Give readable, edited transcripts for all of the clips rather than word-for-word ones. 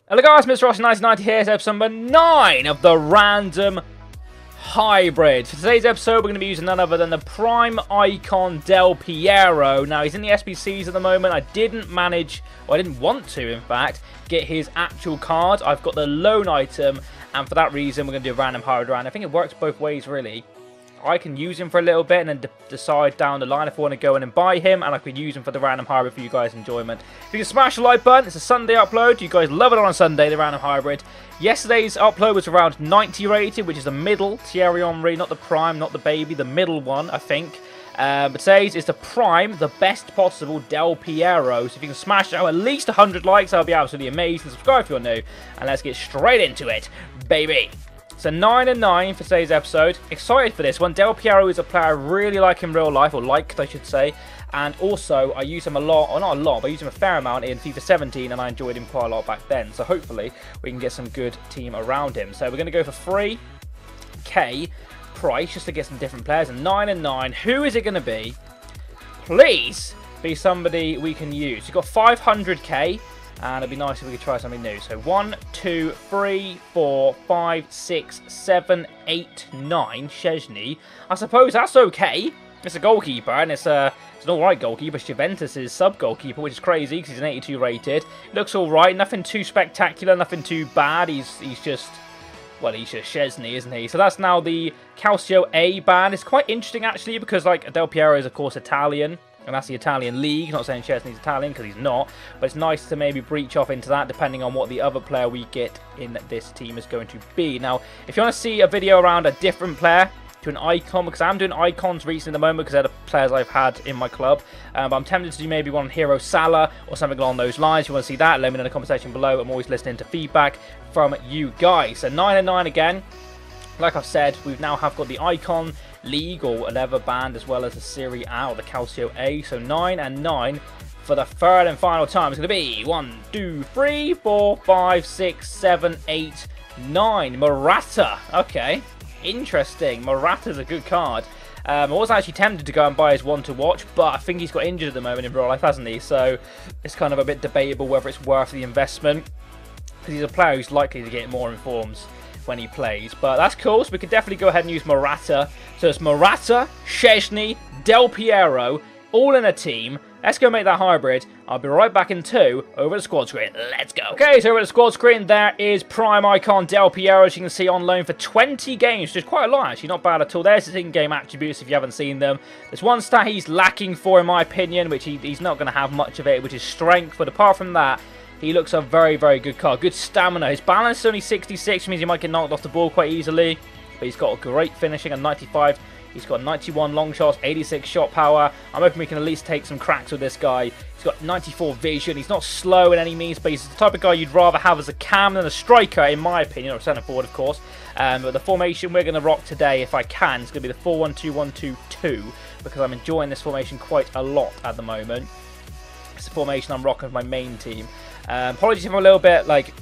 Hello guys, Mr. Ross1990 here. It's episode number 9 of the Random Hybrid. For today's episode, we're going to be using none other than the Prime Icon Del Piero. Now, he's in the SBCs at the moment. I didn't manage, or I didn't want to, in fact, get his actual card. I've got the loan item, and for that reason, we're going to do a Random Hybrid round. I think it works both ways, really. I can use him for a little bit and then decide down the line if I want to go in and buy him, and I could use him for the Random Hybrid for you guys' enjoyment. If you can smash the like button, it's a Sunday upload. You guys love it on a Sunday, the Random Hybrid. Yesterday's upload was around 90 rated, which is the middle Thierry Henry, not the Prime, not the baby, the middle one, I think. But today's is the Prime, the best possible Del Piero. So if you can smash out at least 100 likes, that'll be absolutely amazing. Subscribe if you're new, and let's get straight into it, baby. So 9 and 9 for today's episode. Excited for this one. Del Piero is a player I really like in real life, or liked, I should say. And also, I use him a lot, or not a lot, but I use him a fair amount in FIFA 17, and I enjoyed him quite a lot back then. So hopefully, we can get some good team around him. So we're going to go for 3k price, just to get some different players. And 9 and 9, who is it going to be? Please be somebody we can use. You've got 500k. And it'd be nice if we could try something new. So 1, 2, 3, 4, 5, 6, 7, 8, 9. Szczęsny. I suppose that's okay. It's a goalkeeper, and it's an alright goalkeeper. It's Juventus' sub-goalkeeper, which is crazy because he's an 82 rated. Looks alright. Nothing too spectacular. Nothing too bad. He's just... well, he's just Szczęsny, isn't he? So that's now the Calcio A band. It's quite interesting, actually, because like Del Piero is, of course, Italian. And that's the Italian league. Not saying Szczęsny's Italian, because he's not. But it's nice to maybe breach off into that, depending on what the other player we get in this team is going to be. Now, if you want to see a video around a different player to an icon, because I'm doing icons recently at the moment, because they're the players I've had in my club. But I'm tempted to do maybe one on Hero Salah, or something along those lines. If you want to see that, let me know in the comment section below. I'm always listening to feedback from you guys. So 9 and 9 again. Like I've said, we now have got the Icon League or whatever band, as well as the Serie A or the Calcio A. So 9 and 9 for the third and final time. It's going to be 1, 2, 3, 4, 5, 6, 7, 8, 9. Morata. Okay, interesting. Morata's a good card. I was actually tempted to go and buy his one to watch, but I think he's got injured at the moment in real life, hasn't he? So it's kind of a bit debatable whether it's worth the investment, because he's a player who's likely to get more informs when he plays. But that's cool, so we can definitely go ahead and use Morata. So it's Morata, Szczęsny, Del Piero, all in a team. Let's go make that hybrid. I'll be right back in 2 over the squad screen. Let's go. Okay, so over the squad screen, there is Prime Icon Del Piero, as you can see, on loan for 20 games, which is quite a lot, actually. Not bad at all. There's his in-game attributes if you haven't seen them. There's one stat he's lacking for, in my opinion, which he's not going to have much of it, which is strength. But apart from that, he looks a very, very good card. Good stamina. His balance is only 66, which means he might get knocked off the ball quite easily. But he's got a great finishing at 95. He's got 91 long shots, 86 shot power. I'm hoping we can at least take some cracks with this guy. He's got 94 vision. He's not slow in any means, but he's the type of guy you'd rather have as a cam than a striker, in my opinion, or a centre forward, of course. But the formation we're going to rock today, if I can, is going to be the 4-1-2-1-2-2, because I'm enjoying this formation quite a lot at the moment. It's the formation I'm rocking with my main team. Apologies if I'm a little bit, like,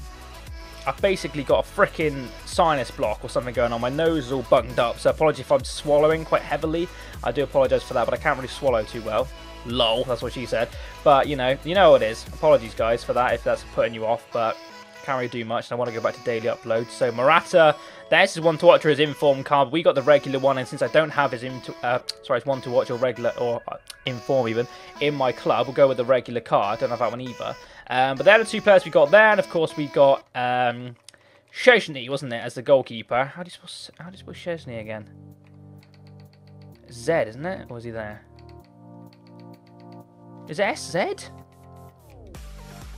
I've basically got a freaking sinus block or something going on. My nose is all bunged up, so apologies if I'm swallowing quite heavily. I do apologise for that, but I can't really swallow too well. Lol, that's what she said. But, you know what it is. Apologies, guys, for that, if that's putting you off, but can't really do much, and I want to go back to daily uploads. So, Morata, there's his one to watch or his inform card. We got the regular one, and since I don't have his his one to watch or regular, or inform even, in my club, we'll go with the regular card. I don't have that one either. But they're the two players we got there, and of course we got Szczęsny, wasn't it, as the goalkeeper? How do you spell Szczęsny again? Z, isn't it? Or is he there? Is it SZ?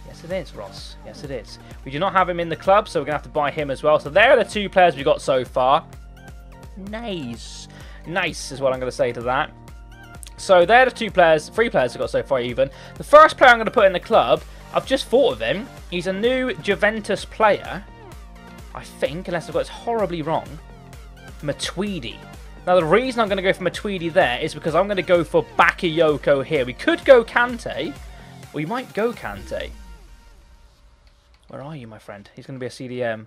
Yes, it is, Ross. Yes, it is. We do not have him in the club, so we're going to have to buy him as well. So there are the two players we got so far. Nice. Nice is what I'm going to say to that. So they're the three players we've got so far even. The first player I'm going to put in the club, I've just thought of him. He's a new Juventus player, I think, unless I've got this horribly wrong. Matuidi. Now the reason I'm going to go for Matuidi there is because I'm going to go for Bakayoko here. We could go Kante. We might go Kante. Where are you, my friend? He's going to be a CDM,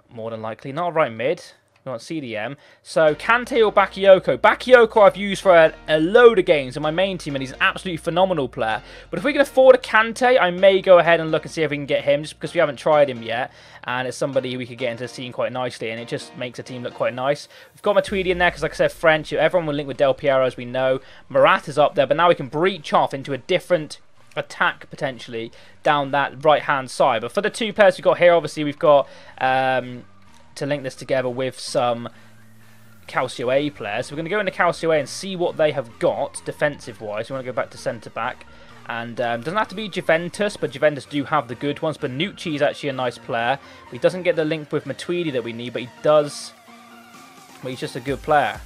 more than likely. Not right mid. We want CDM. So, Kante or Bakayoko. Bakayoko I've used for a load of games in my main team, and he's an absolutely phenomenal player. But if we can afford a Kante, I may go ahead and look and see if we can get him, just because we haven't tried him yet. And it's somebody we could get into the team quite nicely, and it just makes the team look quite nice. We've got Matuidi in there, because like I said, French. Everyone will link with Del Piero, as we know. Marat is up there, but now we can breach off into a different attack, potentially, down that right-hand side. But for the two players we've got here, obviously, we've got... to link this together with some Calcio A players. So we're going to go into Calcio A and see what they have got defensive-wise. We want to go back to centre-back. And doesn't have to be Juventus, but Juventus do have the good ones. Bonucci is actually a nice player. He doesn't get the link with Matuidi that we need, but he does... Well, he's just a good player.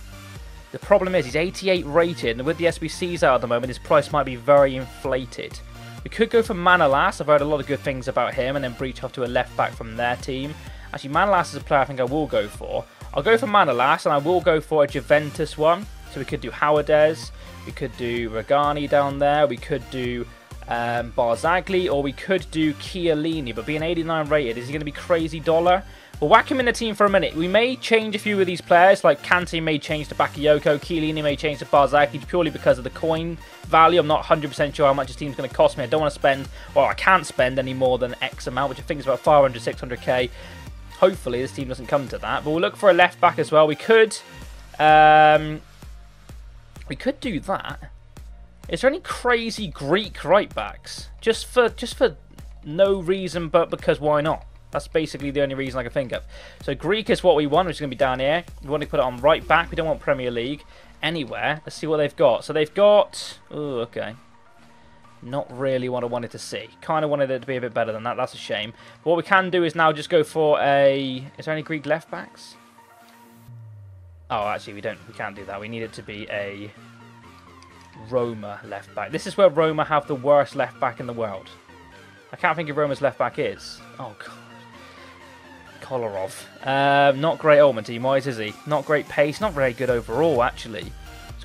The problem is he's 88 rated, and with the SBCs out at the moment, his price might be very inflated. We could go for Manolas. I've heard a lot of good things about him, and then breach off to a left-back from their team. Actually, Manolas is a player I think I will go for. I'll go for Manolas, and I will go for a Juventus one. So we could do Howardez, we could do Regani down there, we could do Barzagli, or we could do Chiellini. But being 89 rated, is he going to be crazy dollar? We'll whack him in the team for a minute. We may change a few of these players, like Kante may change to Bakayoko, Chiellini may change to Barzagli, purely because of the coin value. I'm not 100% sure how much this team's going to cost me. I don't want to spend, well, I can't spend any more than X amount, which I think is about 500, 600k. Hopefully this team doesn't come to that, but we'll look for a left back as well. We could do that. Is there any crazy Greek right backs? Just for no reason, but because why not? That's basically the only reason I can think of. So Greek is what we want, which is going to be down here. We want to put it on right back. We don't want Premier League anywhere. Let's see what they've got. So they've got... Oh, okay. Not really what I wanted to see. Kind of wanted it to be a bit better than that. That's a shame. But what we can do is now just go for a... Is there any Greek left backs? Oh, actually, we can't do that. We need it to be a Roma left back. This is where Roma have the worst left back in the world. I can't think of Roma's left back is. Oh, God. Kolarov. Not great ultimate team-wise, is he? Not great pace. Not very good overall, actually.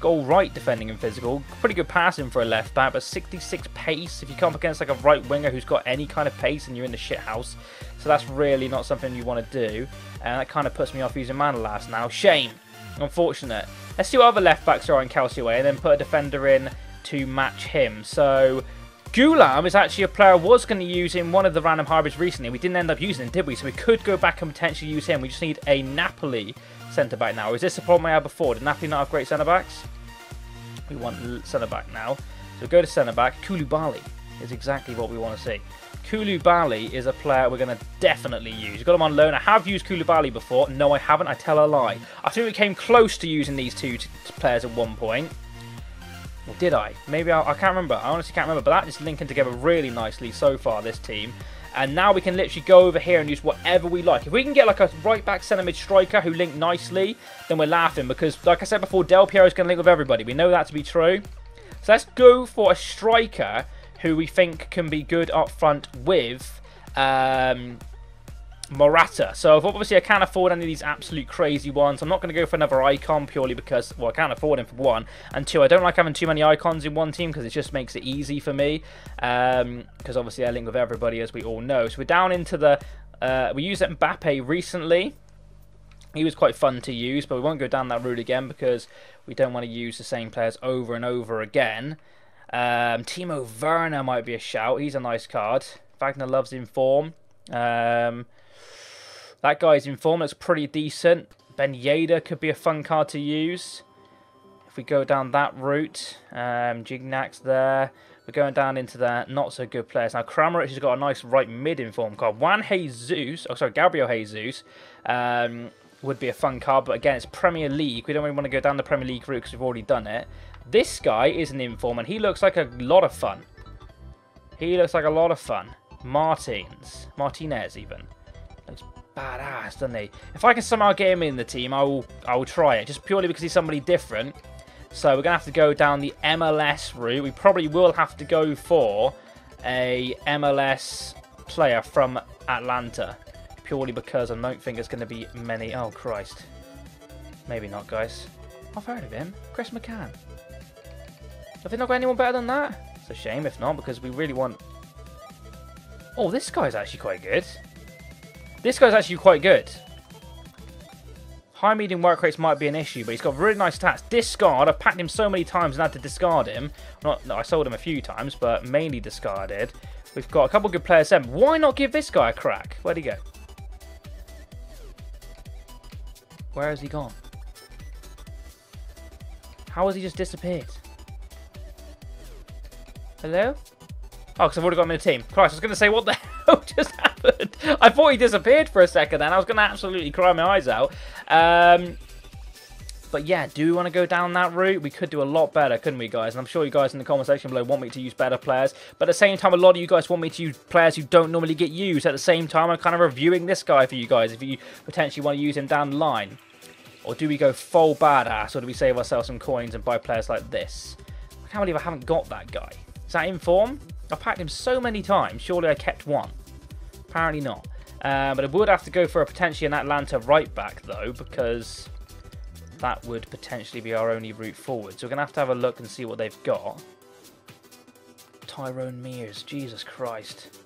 Got all right defending and physical, pretty good passing for a left back, but 66 pace. If you come up against like a right winger who's got any kind of pace, and you're in the shit house, so that's really not something you want to do. And that kind of puts me off using Manolas now. Shame, unfortunate. Let's see what other left backs are in Calcio A, and then put a defender in to match him. So Gulam is actually a player I was going to use in one of the random hybrids recently. We didn't end up using him, did we? So we could go back and potentially use him. We just need a Napoli centre-back now. Is this the problem I had before? Did Napoli not have great centre-backs? We want centre-back now. So go to centre-back. Koulibaly is exactly what we want to see. Koulibaly is a player we're going to definitely use. We've got him on loan. I have used Koulibaly before. No, I haven't. I tell a lie. I think we came close to using these two players at one point. Or did I? Maybe I can't remember. I honestly can't remember. But that is linking together really nicely so far, this team. And now we can literally go over here and use whatever we like. If we can get like a right-back centre-mid striker who link nicely, then we're laughing. Because, like I said before, Del Piero is going to link with everybody. We know that to be true. So let's go for a striker who we think can be good up front with Morata. So obviously I can't afford any of these absolute crazy ones. I'm not going to go for another icon purely because, well, I can't afford him for one. And two, I don't like having too many icons in one team because it just makes it easy for me. Because obviously I link with everybody, as we all know. So we're down into the... we used Mbappe recently. He was quite fun to use, but we won't go down that route again because we don't want to use the same players over and over again. Timo Werner might be a shout. He's a nice card. Wagner loves inform. That guy's in form. That's pretty decent. Ben Yedder could be a fun card to use. If we go down that route. Gignac's there. We're going down into the not so good players. Now, Kramaric has got a nice right mid in form card. Gabriel Jesus would be a fun card. But again, it's Premier League. We don't really want to go down the Premier League route because we've already done it. This guy is an inform and he looks like a lot of fun. He looks like a lot of fun. Martinez even. Looks badass, doesn't he? If I can somehow get him in the team, I will try it. Just purely because he's somebody different. So we're going to have to go down the MLS route. We probably will have to go for a MLS player from Atlanta. Purely because I don't think there's going to be many... Oh, Christ. Maybe not, guys. I've heard of him. Chris McCann. Have they not got anyone better than that? It's a shame if not, because we really want... Oh, this guy's actually quite good. This guy's actually quite good. High medium work rates might be an issue, but he's got really nice stats. Discard, I've packed him so many times and had to discard him. No, I sold him a few times, but mainly discarded. We've got a couple good players then. Why not give this guy a crack? Where'd he go? Where has he gone? How has he just disappeared? Hello? Oh, because I've already got him in the team. Christ, I was going to say, what the hell just happened? I thought he disappeared for a second then. I was going to absolutely cry my eyes out. But yeah, do we want to go down that route? We could do a lot better, couldn't we, guys? And I'm sure you guys in the comment section below want me to use better players. But at the same time, a lot of you guys want me to use players who don't normally get used. At the same time, I'm kind of reviewing this guy for you guys if you potentially want to use him down the line. Or do we go full badass? Or do we save ourselves some coins and buy players like this? I can't believe I haven't got that guy. Is that in form? I've packed him so many times. Surely I kept one. Apparently not. But I would have to go for potentially an Atlanta right back, though, because that would potentially be our only route forward. So we're going to have a look and see what they've got. Tyrone Mears. Jesus Christ.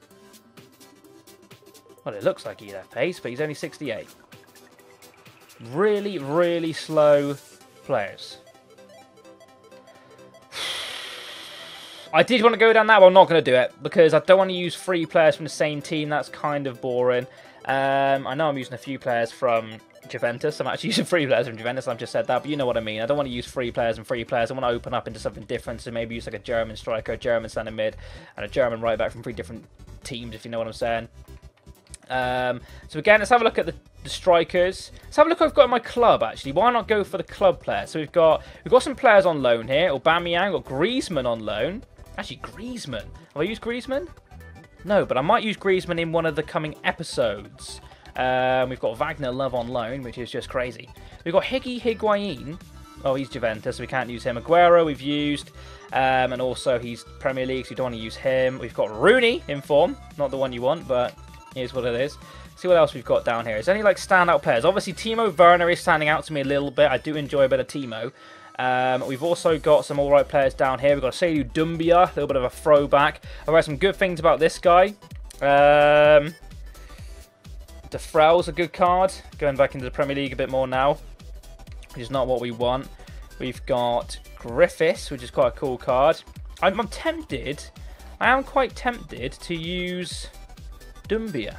Well, it looks like he's at pace, but he's only 68. Really, really slow players. I did want to go down that, but I'm not going to do it because I don't want to use 3 players from the same team. That's kind of boring. I know I'm using a few players from Juventus. I'm actually using 3 players from Juventus. I've just said that, but you know what I mean. I don't want to use 3 players and 3 players. I want to open up into something different. So maybe use like a German striker, a German centre mid, and a German right back from 3 different teams, if you know what I'm saying. So again, let's have a look at the strikers. Let's have a look what I've got in my club, actually. Why not go for the club player? So we've got some players on loan here. Aubameyang, got Griezmann on loan. Actually, Griezmann. Have I used Griezmann? No, but I might use Griezmann in one of the coming episodes. We've got Wagner Love on loan, which is just crazy. We've got Higuain. Oh, he's Juventus, so we can't use him. Aguero we've used. And also he's Premier League, so we don't want to use him. We've got Rooney in form. Not the one you want, but here's what it is. See what else we've got down here. Is there any like standout players? Obviously, Timo Werner is standing out to me a little bit. I do enjoy a bit of Timo. We've also got some alright players down here. We've got Seydou Doumbia, a little bit of a throwback. I've read some good things about this guy. Defrel's a good card. Going back into the Premier League a bit more now, which is not what we want. We've got Griffiths, which is quite a cool card. I'm tempted. I am quite tempted to use Doumbia.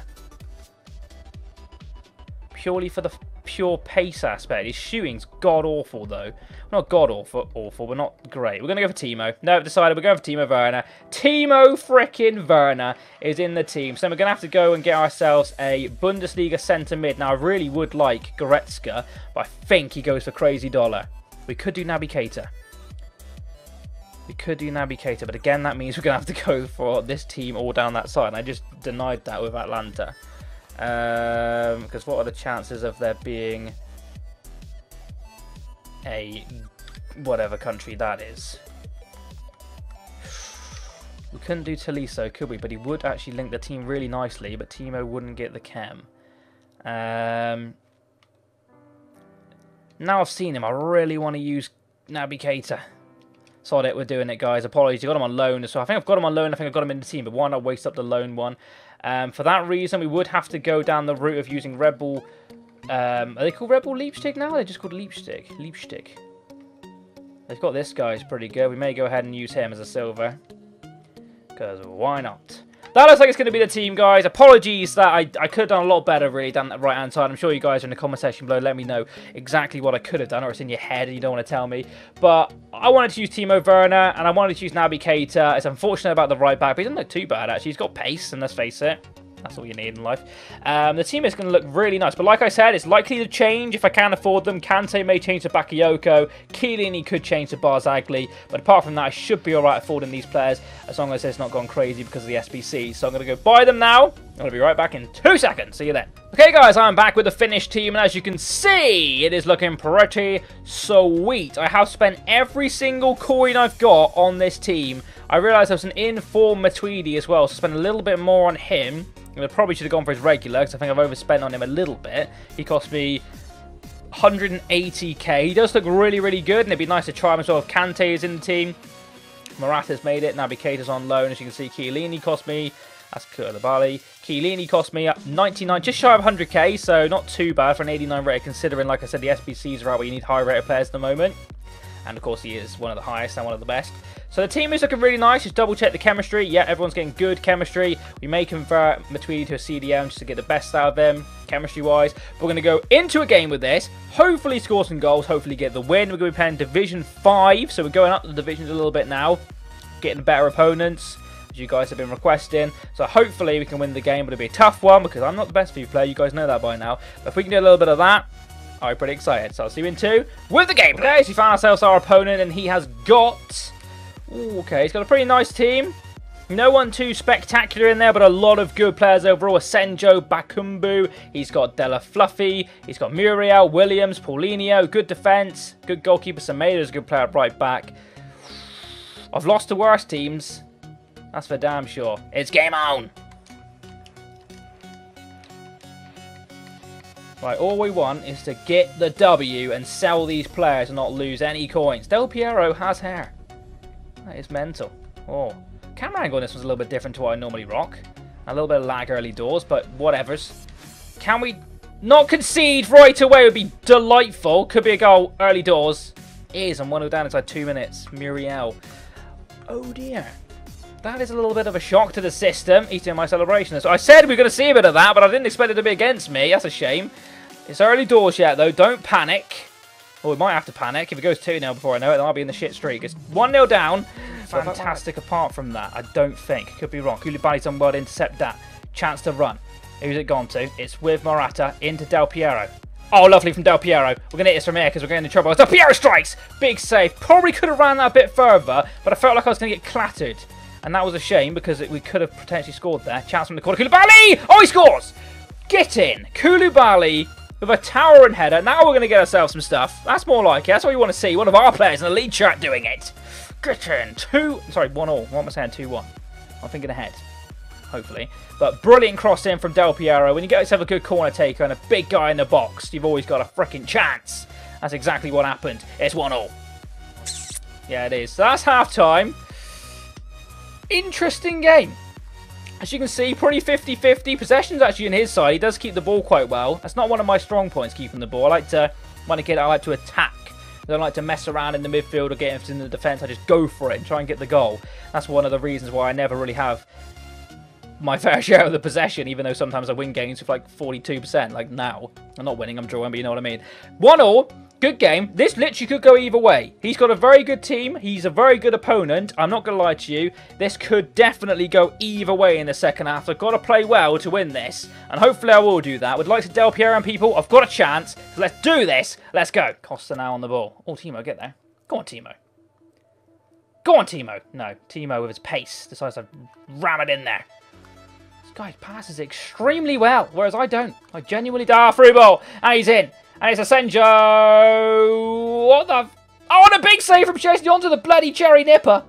Purely for the pure pace aspect. His shooting's god-awful, though. Not god-awful, but not great. We're going to go for Timo. No, I've decided we're going for Timo Werner. Timo frickin' Werner is in the team. So we're going to have to go and get ourselves a Bundesliga centre mid. Now, I really would like Goretzka, but I think he goes for crazy dollar. We could do Naby Keita. But again, that means we're going to have to go for this team all down that side. And I just denied that with Atlanta. Because what are the chances of there being a whatever country that is? We couldn't do Tolisso, could we? But he would actually link the team really nicely, but Timo wouldn't get the chem. Now I've seen him, I really want to use Naby Keita. Sod it, we're doing it, guys. Apologies, I got him on loan as well. I think I've got him on loan, I think I've got him in the team, but why not waste up the loan one? For that reason, we would have to go down the route of using Red Bull. Are they called Red Bull Leipzig now? They're just called Leipzig. They've got this guy, he's pretty good. We may go ahead and use him as a silver. Because why not? That looks like it's going to be the team, guys. Apologies that I could have done a lot better, really, down that right-hand side. I'm sure you guys are in the comment section below. Let me know exactly what I could have done, or it's in your head and you don't want to tell me. But I wanted to use Timo Werner, and I wanted to use Naby Keita. It's unfortunate about the right back, but he doesn't look too bad, actually. He's got pace, and let's face it. That's all you need in life. The team is going to look really nice. But like I said, it's likely to change if I can afford them. Kante may change to Bakayoko. Chiellini could change to Barzagli. But apart from that, I should be alright affording these players as long as it's not gone crazy because of the SBC. So I'm going to go buy them now. I'm going to be right back in 2 seconds. See you then. Okay, guys, I'm back with the finished team. And as you can see, it is looking pretty sweet. I have spent every single coin I've got on this team. I realised there was an in-form Matuidi as well. So I spent a little bit more on him. I probably should have gone for his regular because I think I've overspent on him a little bit. He cost me 180k. He does look really, really good, and it'd be nice to try him as well. If Kante is in the team, Morata's made it. Naby Keita's on loan. As you can see, Chiellini cost me That's Koulibaly. Chiellini cost me 99, just shy of 100k, so not too bad for an 89 rated, considering, like I said, the SBCs are out where you need high rated players at the moment. And of course, he is one of the highest and one of the best. So the team is looking really nice. Just double check the chemistry. Yeah, everyone's getting good chemistry. We may convert Matuidi to a CDM just to get the best out of them, chemistry-wise. We're going to go into a game with this. Hopefully score some goals. Hopefully get the win. We're going to be playing Division 5. So we're going up the divisions a little bit now. Getting better opponents, as you guys have been requesting. So hopefully we can win the game. But it'll be a tough one because I'm not the best FIFA player. You guys know that by now. But if we can do a little bit of that, I'm pretty excited. So I'll see you in 2 with the gameplay. So we found ourselves our opponent, and he has got... Ooh, okay, he's got a pretty nice team. No one too spectacular in there, but a lot of good players overall. Asenjo, Bakumbu, he's got Della Fluffy, he's got Muriel, Williams, Paulinho, good defence, good goalkeeper. Semedo's a good player at right back. I've lost to worse teams. That's for damn sure. It's game on. Right, all we want is to get the W and sell these players and not lose any coins. Del Piero has hair. That is mental. Oh, camera angle on this was a little bit different to what I normally rock. A little bit of lag early doors, but whatevers. Can we not concede right away? Would be delightful. Could be a goal early doors. Is, and 1-0 down inside 2 minutes. Muriel. Oh dear. That is a little bit of a shock to the system. Eating my celebration. So I said we were going to see a bit of that, but I didn't expect it to be against me. That's a shame. It's early doors yet, though. Don't panic. Well, we might have to panic. If it goes 2-0 before I know it, then I'll be in the shit streak. It's 1-0 down. Fantastic apart from that, I don't think. Could be wrong. Koulibaly's done well to intercept that. Chance to run. Who's it gone to? It's with Morata into Del Piero. Oh, lovely from Del Piero. We're going to hit this from here because we're getting in trouble. Del Piero strikes! Big save. Probably could have ran that a bit further, but I felt like I was going to get clattered. And that was a shame because we could have potentially scored there. Chance from the corner. Koulibaly! Oh, he scores! Get in. Koulibaly with a towering header. Now we're going to get ourselves some stuff. That's more like it. That's what we want to see. One of our players in the league chat doing it. Get in. 1-all. What am I saying? 2-1. I'm thinking ahead. Hopefully. But brilliant cross in from Del Piero. When you get yourself a good corner taker and a big guy in the box, you've always got a freaking chance. That's exactly what happened. It's 1-all. Yeah, it is. So that's half-time. Interesting game. As you can see, pretty 50-50. Possession's actually on his side. He does keep the ball quite well. That's not one of my strong points, keeping the ball. I like to attack. I don't like to mess around in the midfield or get in the defence. I just go for it and try and get the goal. That's one of the reasons why I never really have my fair share of the possession, even though sometimes I win games with like 42%. Like now. I'm not winning, I'm drawing, but you know what I mean. 1-all. Good game. This literally could go either way. He's got a very good team. He's a very good opponent. I'm not going to lie to you. This could definitely go either way in the second half. I've got to play well to win this. And hopefully I will do that. Would like to Del Piero and people. I've got a chance. So let's do this. Let's go. Costa now on the ball. Oh, Timo, get there. Go on, Timo. Go on, Timo. No, Timo with his pace decides to ram it in there. This guy passes extremely well, whereas I don't. I genuinely... through ball. And he's in. And it's Asenjo. What the... Oh, what a big save from chasing onto the bloody cherry nipper.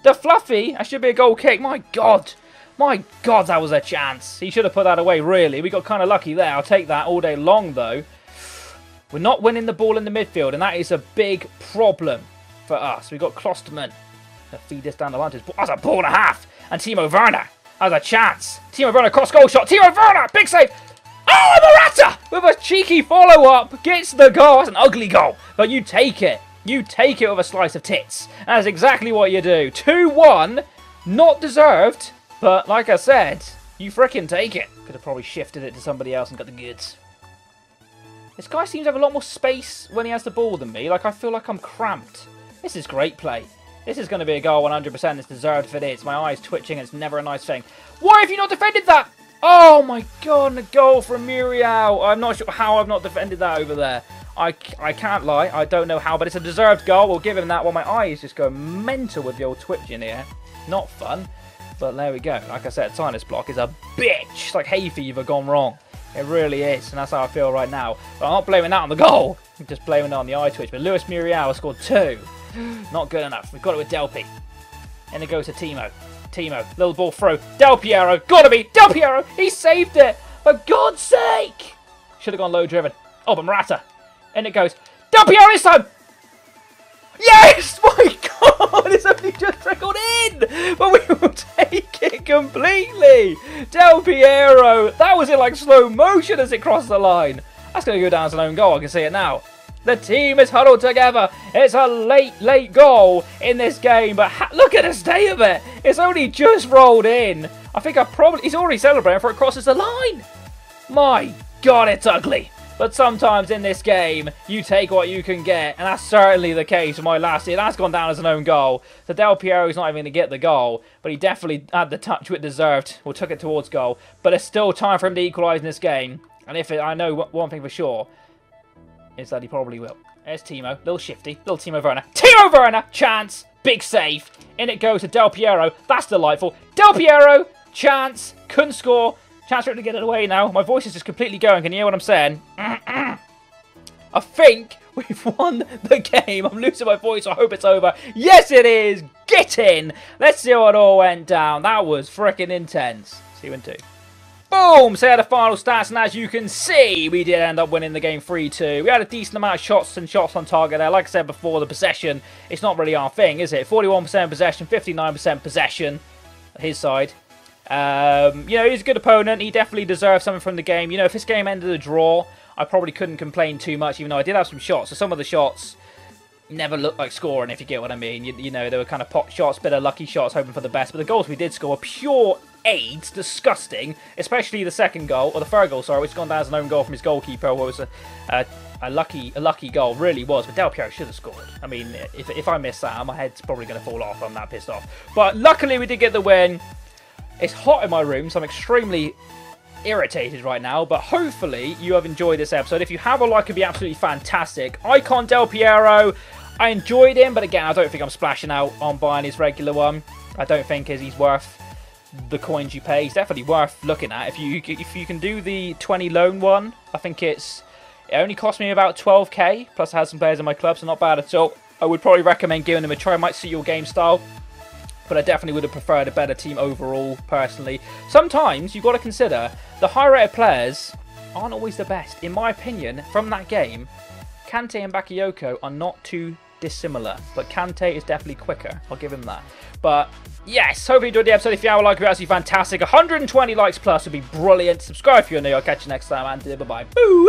The Fluffy. That should be a goal kick. My God. My God, that was a chance. He should have put that away, really. We got kind of lucky there. I'll take that all day long, though. We're not winning the ball in the midfield, and that is a big problem for us. We've got Klosterman to feed this down the line. That's a ball and a half. And Timo Werner has a chance. Timo Werner, cross-goal shot. Timo Werner, big save. Oh, Morata with a cheeky follow-up gets the goal. That's an ugly goal, but you take it. You take it with a slice of tits. That's exactly what you do. 2-1, not deserved, but like I said, you frickin' take it. Could have probably shifted it to somebody else and got the goods. This guy seems to have a lot more space when he has the ball than me. Like, I feel like I'm cramped. This is great play. This is going to be a goal 100%. It's deserved if it is. My eye's twitching. It's never a nice thing. Why have you not defended that? Oh my God, and a goal from Muriel. I'm not sure how I've not defended that over there. I can't lie. I don't know how, but it's a deserved goal. We'll give him that one. My eyes just go mental with the old twitch in here. Not fun, but there we go. Like I said, Sinus block is a bitch. It's like hay fever gone wrong. It really is, and that's how I feel right now. But I'm not blaming that on the goal. I'm just blaming it on the eye twitch. But Luis Muriel scored 2. Not good enough. We've got it with Delpy. And it goes to Timo. Timo, little ball through. Del Piero, gotta be. Del Piero, he saved it. For God's sake. Should have gone low driven. Oh, but Morata. And it goes. Del Piero this time. Yes, my God. It's only just trickled in. But we will take missed it completely. Del Piero, that was in like slow motion as it crossed the line. That's going to go down as an own goal. I can see it now. The team is huddled together. It's a late goal in this game. But look at the state of it. It's only just rolled in. I think he's already celebrating before it crosses the line. My God, it's ugly. But sometimes in this game, you take what you can get. And that's certainly the case for my last year. That's gone down as an own goal. So Del Piero is not even going to get the goal. But he definitely had the touch it deserved. Or took it towards goal. But it's still time for him to equalise in this game. And I know one thing for sure. Is that he probably will. There's Timo. Little shifty. Little Timo Werner. Timo Werner! Chance. Big save. In it goes to Del Piero. That's delightful. Del Piero. Chance. Couldn't score. Chance for him to get it away now. My voice is just completely going. Can you hear what I'm saying? I think we've won the game. I'm losing my voice. So I hope it's over. Yes, it is. Get in. Let's see how it all went down. That was freaking intense. See you in 2. Boom! So the final stats, and as you can see, we did end up winning the game 3-2. We had a decent amount of shots on target there. Like I said before, the possession, it's not really our thing, is it? 41% possession, 59% possession, his side. You know, he's a good opponent. He definitely deserves something from the game. You know, if this game ended a draw, I probably couldn't complain too much, even though I did have some shots. So some of the shots never looked like scoring, if you get what I mean. You know, they were kind of pot shots, bit of lucky shots, hoping for the best. But the goals we did score were pure AIDS, disgusting, especially the second goal, or the third goal, sorry, which has gone down as an own goal from his goalkeeper. It was a lucky goal, really was, but Del Piero should have scored. I mean, if I miss that, my head's probably going to fall off. I'm that pissed off. But luckily, we did get the win. It's hot in my room, so I'm extremely irritated right now, but hopefully you have enjoyed this episode. If you have, a like would be absolutely fantastic. Icon Del Piero, I enjoyed him, but again, I don't think I'm splashing out on buying his regular one. I don't think he's worth the coins you pay. He's definitely worth looking at. If you can do the 20 loan one, I think it only cost me about 12k, plus I had some players in my club, so not bad at all. I would probably recommend giving him a try. It might suit your game style, but I definitely would have preferred a better team overall, personally. Sometimes you've got to consider the high-rated players aren't always the best. In my opinion, from that game, Kante and Bakayoko are not too dissimilar, but Kante is definitely quicker. I'll give him that. But yes, hope you enjoyed the episode. If you have a like, it would be absolutely fantastic. 120 likes plus would be brilliant. Subscribe if you're new. I'll catch you next time, and bye-bye. Boo!